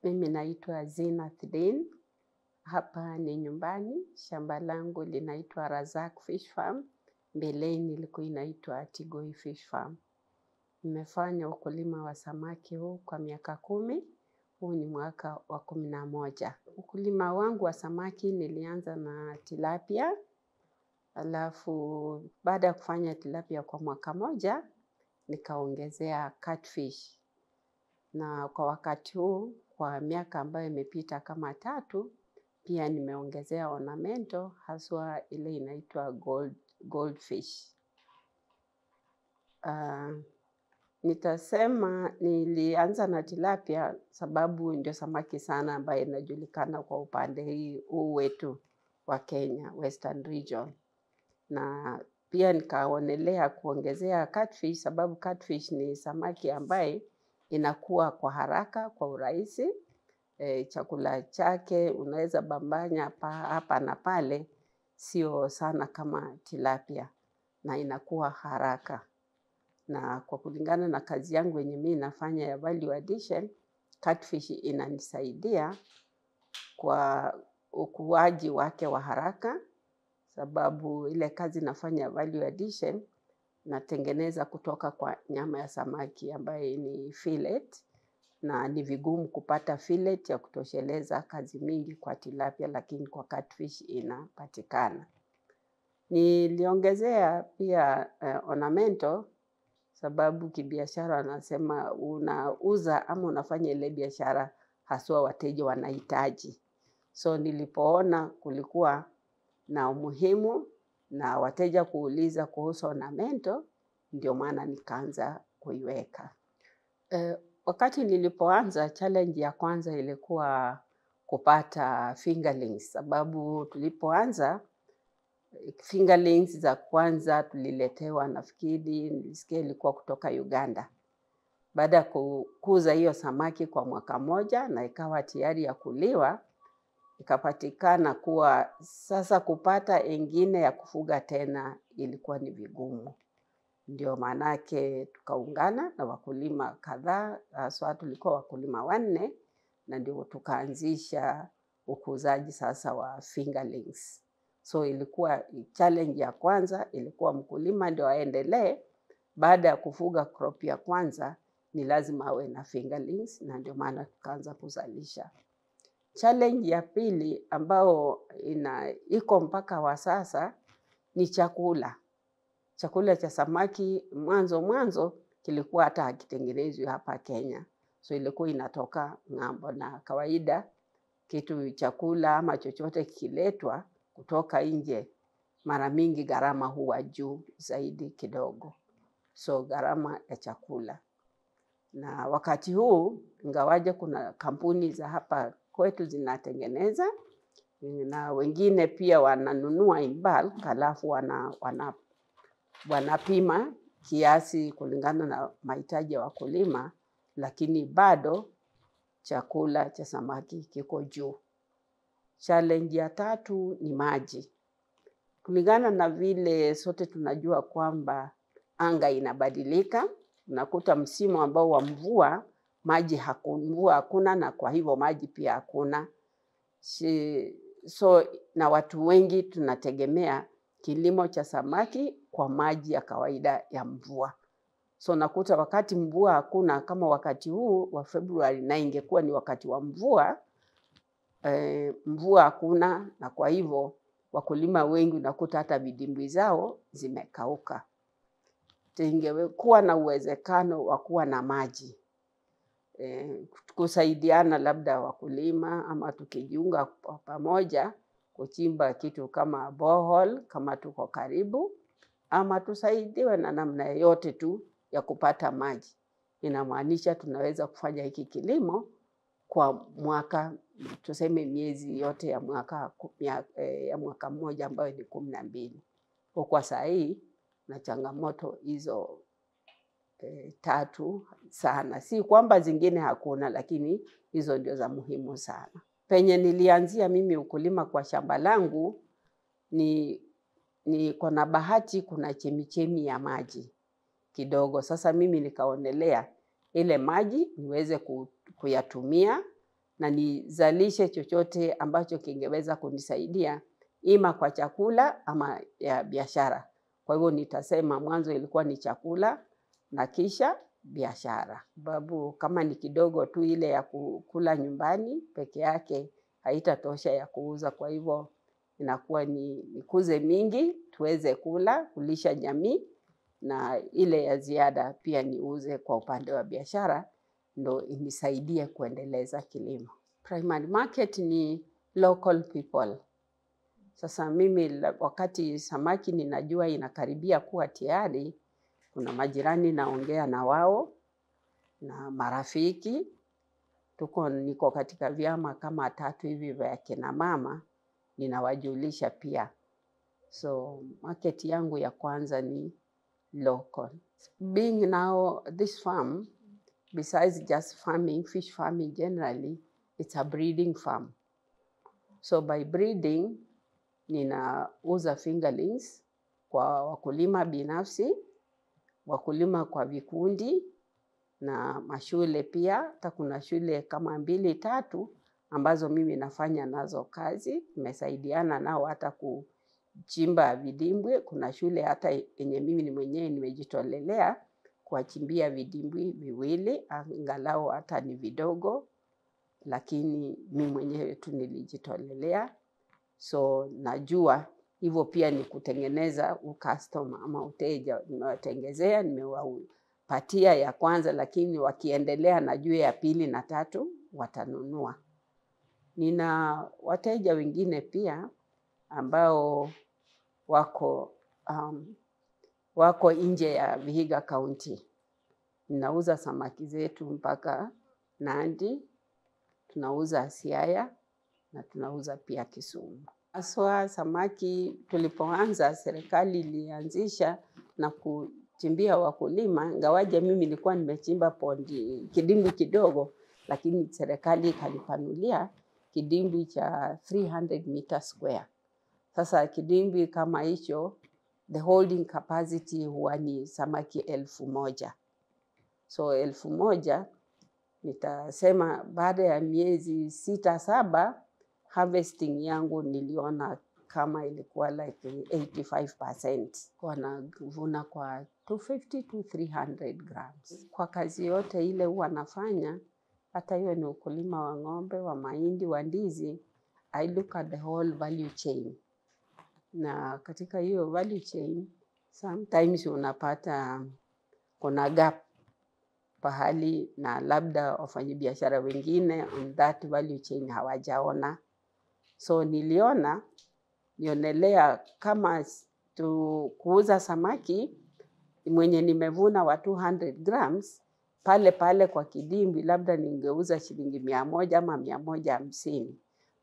Mimi naitwa Zinath Din. Hapa ni nyumbani. Shamba langu linaitwa Razak Fish Farm. Mbeleni ilikuwa inaitwa Tigoi Fish Farm. Nimefanya ukulima wa samaki huu kwa miaka 10. Huu ni mwaka wa 11. Ukulima wangu wa samaki nilianza na tilapia. Alafu baada ya kufanya tilapia kwa mwaka moja, nikaongezea catfish. Na kwa wakati huu, kwa miaka ambayo imepita kama 3, pia nimeongezea ornamental, haswa ile inaitwa goldfish. Nitasema nilianza na tilapia sababu ndio samaki sana ambaye inajulikana kwa upande huu wetu wa Kenya, Western Region. Na pia nikaonelea kuongezea catfish sababu catfish ni samaki ambaye inakuwa kwa haraka, kwa urahisi. Chakula chake unaweza bambanya hapa na pale, sio sana kama tilapia, na inakuwa haraka. Na kwa kulingana na kazi yangu yenye mimi nafanya ya value addition, catfish inanisaidia kwa ukuaji wake wa haraka, sababu ile kazi nafanya value addition natengeneza kutoka kwa nyama ya samaki ambaye ni fillet, na ni vigumu kupata fillet ya kutosheleza kazi mingi kwa tilapia, lakini kwa catfish inapatikana. Niliongezea pia ornamental sababu kibiashara wanasema unauza ama unafanya ile biashara haswa wateja wanahitaji. So nilipoona kulikuwa na umuhimu na wateja kuuliza kuhusu ornamental, ndio maana nikaanza kuiweka. Wakati nilipoanza, challenge ya kwanza ilikuwa kupata fingerlings, sababu tulipoanza fingerlings za kwanza tuliletewa, nafikiri nilisikia ilikuwa kutoka Uganda. Baada ya kukuza hiyo samaki kwa mwaka moja na ikawa tayari ya kuliwa, ikapatikana kuwa sasa kupata ingine ya kufuga tena ilikuwa ni vigumu. Ndio maanake tukaungana na wakulima kadhaa, haswa tulikuwa wakulima 4, na ndio tukaanzisha ukuzaji sasa wa fingerlings. So ilikuwa challenge ya kwanza, ilikuwa mkulima ndio aendelee. Baada ya kufuga crop ya kwanza, ni lazima awe na fingerlings, na ndio maana tukaanza kuzalisha. Challenge ya pili ambao iko mpaka wa sasa ni chakula. Chakula cha samaki mwanzo kilikuwa hata hakitengenezwi hapa Kenya. So ilikuwa inatoka ng'ambo, na kawaida kitu chakula ama chochote kikiletwa kutoka nje, mara mingi gharama huwa juu zaidi kidogo. So gharama ya chakula. Na wakati huu ingawaje kuna kampuni za hapa kwetu zinatengeneza, na wengine pia wananunua in bulk, halafu wanapima kiasi kulingana na mahitaji ya wakulima, lakini bado chakula cha samaki kiko juu. Challenge ya 3 ni maji. Kulingana na vile sote tunajua kwamba anga inabadilika, unakuta msimu ambao wa mvua, maji hakuna, na kwa hivyo maji pia hakuna. So na watu wengi tunategemea kilimo cha samaki kwa maji ya kawaida ya mvua. So nakuta wakati mvua hakuna, kama wakati huu wa Februari, na ingekuwa ni wakati wa mvua, mvua hakuna, na kwa hivyo wakulima wengi unakuta hata vidimbwi zao zimekauka. Ingekuwa na uwezekano wa kuwa na maji, kusaidiana labda wakulima ama tukijiunga pamoja kuchimba kitu kama borehole kama tuko karibu, ama tusaidiwe na namna yote tu ya kupata maji. Inamaanisha tunaweza kufanya hiki kilimo kwa mwaka, tuseme miezi yote ya mwaka mmoja ambayo ni 12. Kwa saa hii na changamoto hizo 3 sana. Si kwamba zingine hakuna, lakini hizo ndio za muhimu sana. Penye nilianzia mimi ukulima kwa shamba langu ni kuna bahati, kuna chemichemi ya maji kidogo. Sasa mimi nikaonelea ile maji niweze kuyatumia na nizalishe chochote ambacho kingeweza kunisaidia ima kwa chakula ama ya biashara. Kwa hivyo nitasema mwanzo ilikuwa ni chakula na kisha biashara. Sababu kama ni kidogo tu ile ya kula nyumbani peke yake haitatosha ya kuuza. Kwa hivyo inakuwa nikuze mingi tuweze kula, kulisha jamii, na ile ya ziada pia niuze kwa upande wa biashara ndo inisaidie kuendeleza kilimo. Primary market ni local people. Sasa mimi wakati samaki ninajua inakaribia kuwa tayari, kuna majirani naongea na wao na marafiki. Niko katika vyama kama 3 hivi vya kina mama, ninawajulisha pia. So market yangu ya kwanza ni local. Being now this farm, besides just farming, fish farming generally, it's a breeding farm. So by breeding, ninauza fingerlings kwa wakulima binafsi, wakulima kwa vikundi na mashule pia. Hata kuna shule kama 2-3 ambazo mimi nafanya nazo kazi. Nimesaidiana nao hata kuchimba vidimbwi. Kuna shule hata yenye mimi mwenyewe nimejitolelea kuwachimbia vidimbwi 2, angalau hata ni vidogo, lakini mimi mwenyewe tu nilijitolelea. So najua hivyo pia ni kutengeneza customer ama uteja. Nimewatengezea, nimewapatia ya kwanza, lakini wakiendelea najua ya 2 na 3 watanunua. Nina wateja wengine pia ambao wako nje ya Vihiga County. Ninauza samaki zetu mpaka Nandi, tunauza Siaya na tunauza pia Kisumu. Haswa samaki tulipoanza, serikali ilianzisha na kuchimbia wakulima, ingawaje mimi nilikuwa nimechimba kidimbwi kidogo, lakini serikali ikanipanulia kidimbwi cha 300 meters square. Sasa kidimbwi kama hicho, the holding capacity huwa ni samaki 1,000. So 1,000 nitasema baada ya miezi 6-7 harvesting yangu niliona kama ilikuwa like 85%. Kwa navuna kwa 250 to 300 grams. Kwa kazi yote ile huwa nafanya, hata hiyo ni ukulima wa ng'ombe, wa mahindi, wa ndizi, I look at the whole value chain. Na katika hiyo value chain, sometimes unapata kuna gap pahali na labda wafanyabiashara wengine on that value chain hawajaona. So nionelea kama kuuza samaki mwenye nimevuna wa 200 grams, pale kwa kidimbwi labda ningeuza shilingi 100 ama 150.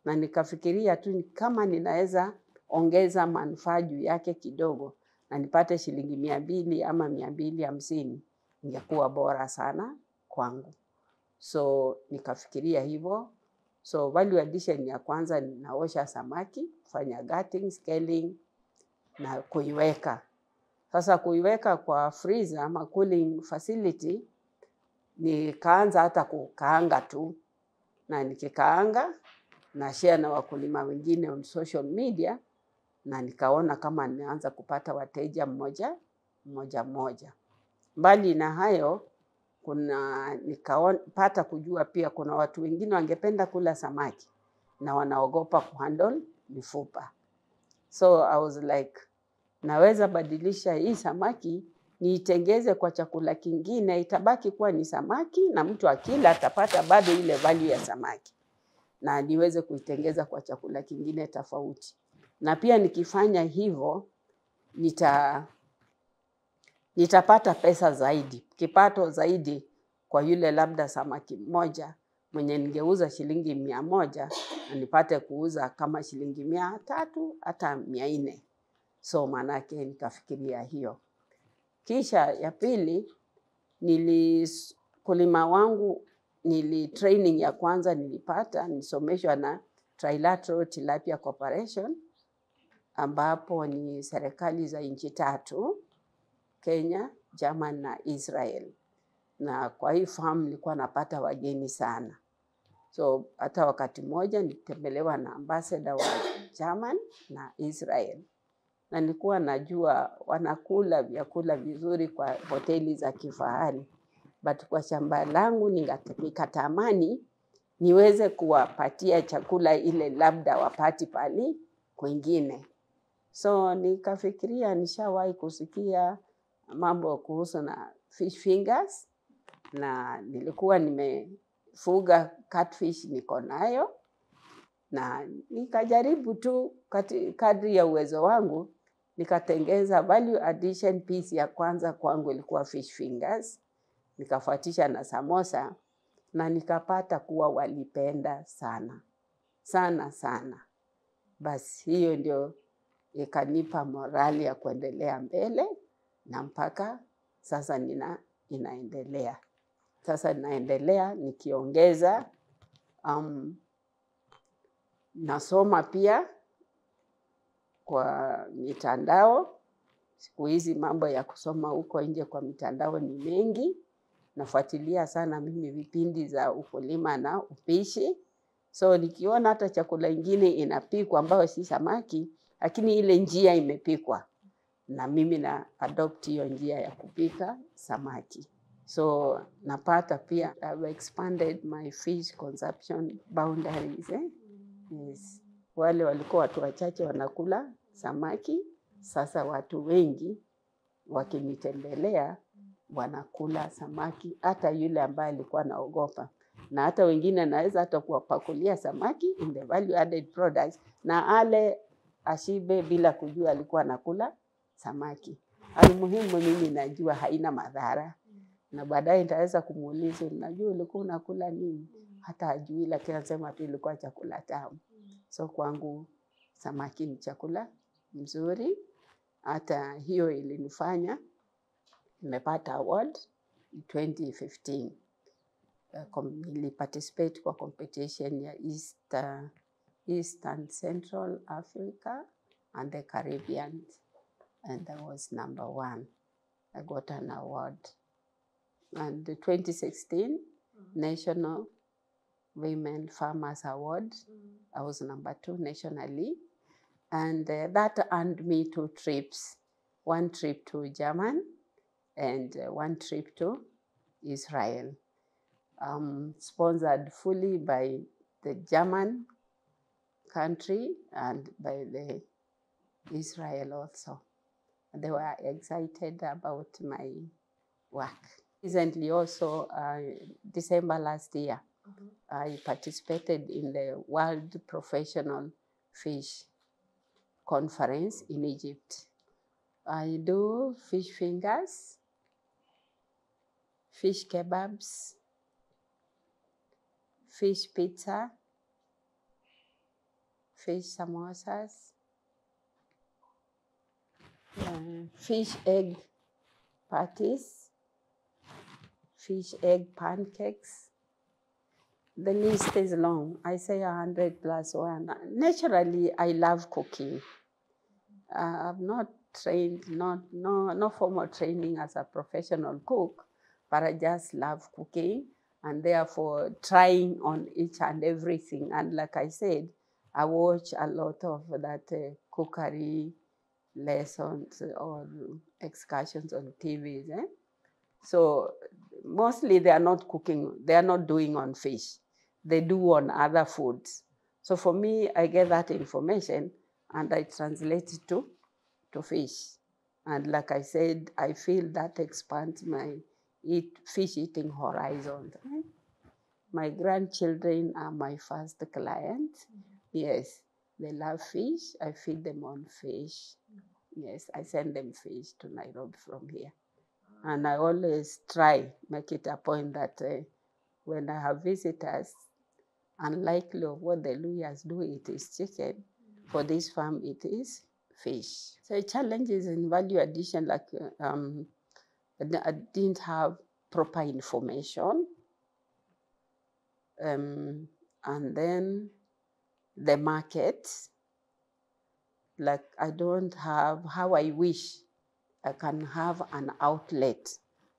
Na nikafikiria tu kama ninaweza ongeza manufaa juu yake kidogo na nipate shilingi 200 ama 250, ingekuwa bora sana kwangu. So nikafikiria hivyo. So value addition ya kwanza ninaosha samaki, kufanya gutting, scaling na kuiweka. Sasa kuiweka kwa freezer ama cooling facility, nikaanza hata kukaanga tu. Na nikikaanga na share na wakulima wengine on social media, na nikaona kama nianza kupata wateja mmoja. Mbali na hayo, nikapata kujua pia kuna watu wengine wangependa kula samaki na wanaogopa kuhandle mifupa. So I was like, naweza badilisha hii samaki niitengeze kwa chakula kingine, itabaki kuwa ni samaki na mtu akila atapata bado ile value ya samaki. Na niweze kuitengeza kwa chakula kingine tofauti. Na pia nikifanya hivyo nitapata pesa zaidi, kipato zaidi kwa yule labda samaki mmoja mwenye ningeuza shilingi 100 na nipate kuuza kama shilingi 300 hata 400. So manake nikafikiria hiyo. Kisha ya pili, kulima wangu training ya kwanza nilipata, nilisomeshwa na Trilateral Tilapia Corporation, ambapo ni serikali za nchi 3, Kenya, German na Israel. Na kwa hii farm nilikuwa napata wageni sana. So hata wakati mmoja nilitembelewa na ambassador wa German na Israel. Na nilikuwa najua wanakula vyakula vizuri kwa hoteli za kifahari. But kwa shamba langu nikatamani niweze kuwapatia chakula ile labda wapati pali kwingine. So nikafikiria nishawahi kusikia mambo kuhusu na fish fingers, na nilikuwa nimefuga catfish niko nayo, na nikajaribu tu kadri ya uwezo wangu nikatengeza value addition piece ya kwanza kwangu ilikuwa fish fingers, nikafuatisha na samosa, na nikapata kuwa walipenda sana sana sana. Basi hiyo ndio ikanipa morali ya kuendelea mbele, na mpaka sasa inaendelea. Sasa naendelea nikiongeza, nasoma pia kwa mitandao. Siku hizi mambo ya kusoma huko nje kwa mitandao ni mengi. Nafuatilia sana mimi vipindi za ukulima na upishi. So nikiona hata chakula ingine inapikwa ambayo si samaki, lakini ile njia imepikwa, na mimi na adopt hiyo njia ya kupika samaki. So napata pia, I've expanded my fish consumption boundaries. Yes. Wale walikuwa watu wachache wanakula samaki, sasa watu wengi wakinitembelea wanakula samaki, hata yule ambaye alikuwa anaogopa. Na hata wengine naweza hata kuwapakulia samaki in the value added products, na ale ashibe bila kujua alikuwa anakula samaki. Almuhimu mimi najua haina madhara, na baadaye nitaweza kumuuliza, najua ulikuwa unakula nini? Hata hajui, lakini anasema tu ilikuwa chakula tamu. So kwangu samaki ni chakula mzuri. Hata hiyo ilinifanya nimepata award 2015. Niliparticipate kwa competition ya East and Central Africa and the Caribbean, and I was number 1. I got an award. And the 2016 National Women Farmers Award, I was number 2 nationally. And that earned me 2 trips. 1 trip to Germany and 1 trip to Israel. Sponsored fully by the German country and by the Israel also. They were excited about my work. Recently also, December last year, I participated in the World Professional Fish Conference in Egypt. I do fish fingers, fish kebabs, fish pizza, fish samosas, fish egg patties, fish egg pancakes. The list is long. I say 100 plus 1. Naturally, I love cooking. I've not trained, no formal training as a professional cook, but I just love cooking, and therefore trying on each and everything. And like I said, I watch a lot of that cookery lessons or excursions on TV. So mostly they are not cooking, they are not doing on fish. They do on other foods. So for me, I get that information and I translate it to fish. And like I said, I feel that expands my fish eating horizon. My grandchildren are my first clients. Yes, they love fish. I feed them on fish. Yes, I send them fish to Nairobi from here. And I always try, make it a point that when I have visitors, unlikely of what the Luyas do, it is chicken. For this farm, it is fish. So challenges in value addition, like I didn't have proper information. And then the market, like I don't have how I wish I can have an outlet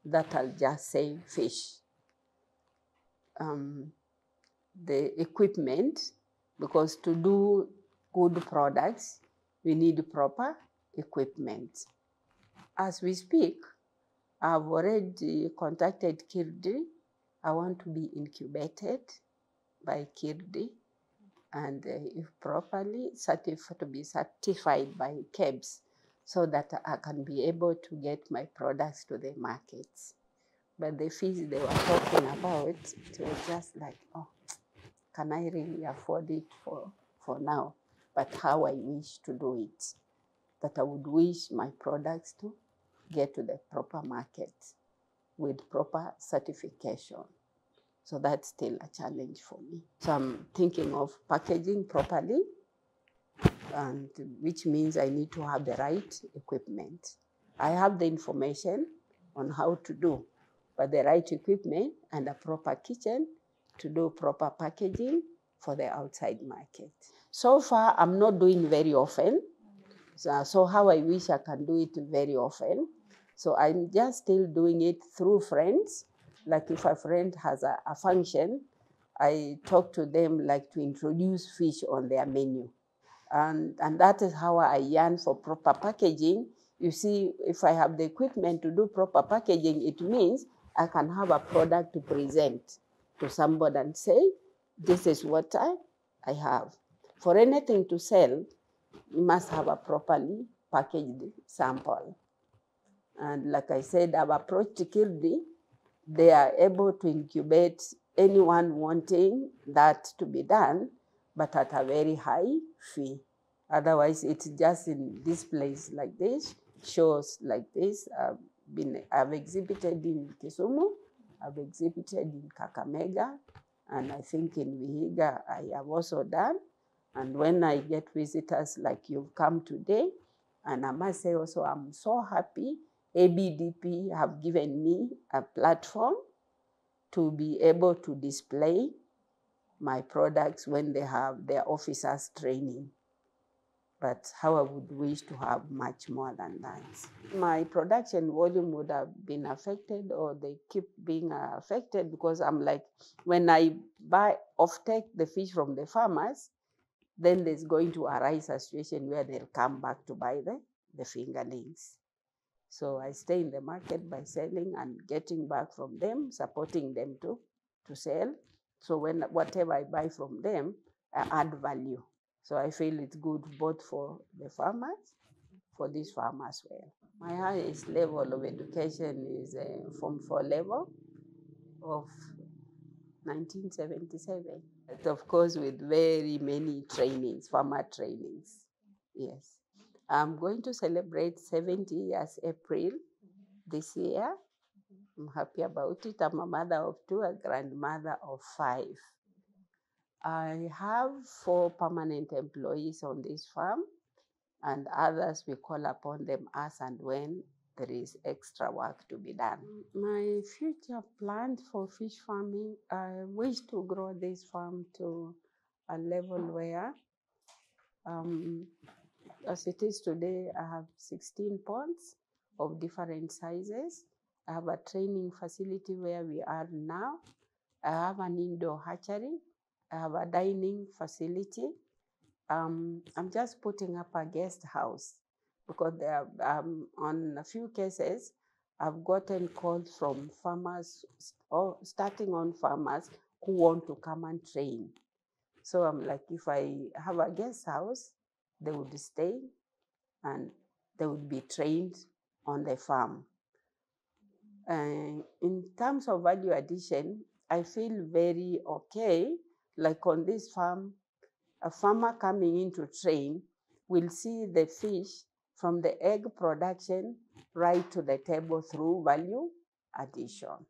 that I'll just say fish. the equipment, because to do good products, we need proper equipment. As we speak, I've already contacted Kirdi. I want to be incubated by Kirdi, and if properly to be certified by KEBS, so that I can be able to get my products to the markets. But the fees they were talking about, it was just like, oh, can I really afford it for now? But how I wish to do it, that I would wish my products to get to the proper market with proper certification. So that's still a challenge for me. So I'm thinking of packaging properly, and which means I need to have the right equipment. I have the information on how to do, but the right equipment and a proper kitchen to do proper packaging for the outside market. So far, I'm not doing very often. So how I wish I can do it very often. So I'm just still doing it through friends. Like if a friend has a function, I talk to them like to introduce fish on their menu. And that is how I yearn for proper packaging. You see, if I have the equipment to do proper packaging, it means I can have a product to present to somebody and say, this is what I have. For anything to sell, you must have a properly packaged sample. And like I said, I've approached Kirdi. They are able to incubate anyone wanting that to be done, but at a very high fee. Otherwise, it's just in this place like this, shows like this. I've exhibited in Kisumu, I've exhibited in Kakamega, and I think in Vihiga I have also done. And when I get visitors like you've come today, and I must say also I'm so happy ABDP have given me a platform to be able to display my products when they have their officers training. But how I would wish to have much more than that. My production volume would have been affected, or they keep being affected, because I'm like, when I take the fish from the farmers, then there's going to arise a situation where they'll come back to buy the fingerlings. So I stay in the market by selling and getting back from them, supporting them to sell. So when whatever I buy from them, I add value. So I feel it's good both for the farmers, for this farm as well. My highest level of education is Form 4 level of 1977. But of course, with very many trainings, farmer trainings. Yes. I'm going to celebrate 70 years April this year. I'm happy about it. I'm a mother of 2, a grandmother of 5. I have 4 permanent employees on this farm, and others we call upon them as and when there is extra work to be done. My future plans for fish farming, I wish to grow this farm to a level where, as it is today, I have 16 ponds of different sizes. I have a training facility where we are now. I have an indoor hatchery. I have a dining facility. I'm just putting up a guest house, because there on a few cases, I've gotten calls from farmers, or starting on farmers who want to come and train. So I'm like, if I have a guest house, they would stay and they would be trained on the farm. In terms of value addition, I feel very okay. Like on this farm, a farmer coming in to train will see the fish from the egg production right to the table through value addition.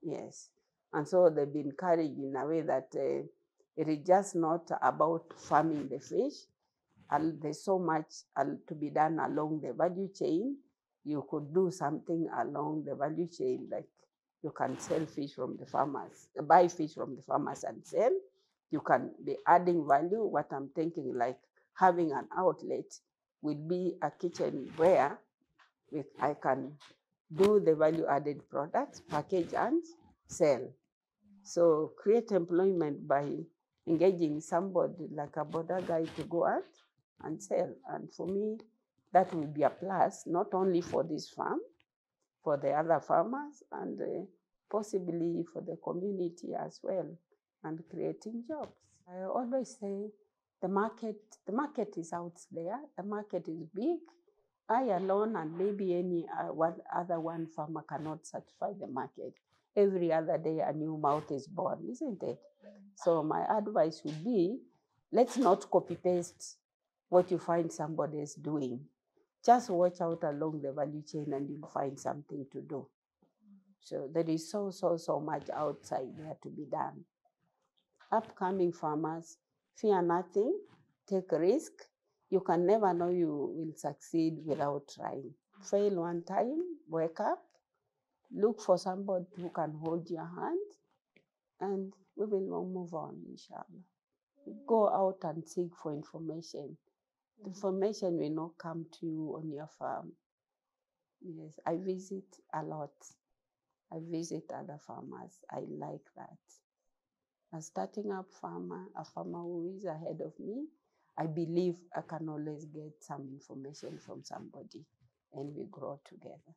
Yes. And so they've been encouraged in a way that it is just not about farming the fish. There's so much to be done along the value chain. You could do something along the value chain, like you can sell fish from the farmers, buy fish from the farmers and sell. You can be adding value. What I'm thinking, like having an outlet will be a kitchen where I can do the value added products, package and sell. So create employment by engaging somebody like a border guy to go out and sell. And for me, that will be a plus, not only for this farm, for the other farmers, and possibly for the community as well, and creating jobs. I always say the market is out there. The market is big. I alone and maybe any one farmer cannot satisfy the market. Every other day a new mouth is born, isn't it? So my advice would be, let's not copy paste what you find somebody is doing. Just watch out along the value chain and you'll find something to do. So there is so much outside there to be done. Upcoming farmers, fear nothing, take a risk. You can never know you will succeed without trying. Fail one time, wake up, look for somebody who can hold your hand, and we will move on, inshallah. Go out and seek for information. The information will not come to you on your farm. Yes, I visit a lot. I visit other farmers. I like that. A starting up farmer, a farmer who is ahead of me, I believe I can always get some information from somebody and we grow together.